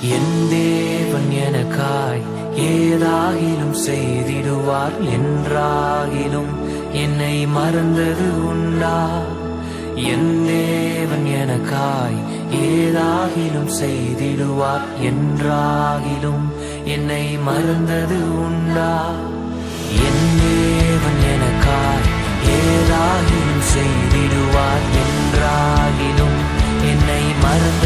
என் தேவன் எனக்காய் ஏதாகிலும் செய்திடுவார் என்றாகிலும் என்னை மறந்தது உண்டா? என் தேவன் எனக்காய் ஏதாகிலும் செய்திடுவார் என்றாகிலும் என்னை மறந்தது உண்டா? என் தேவன் எனக்காய் ஏதாகிலும் செய்திடுவார் என்றாகிலும் என்னை மறந்தது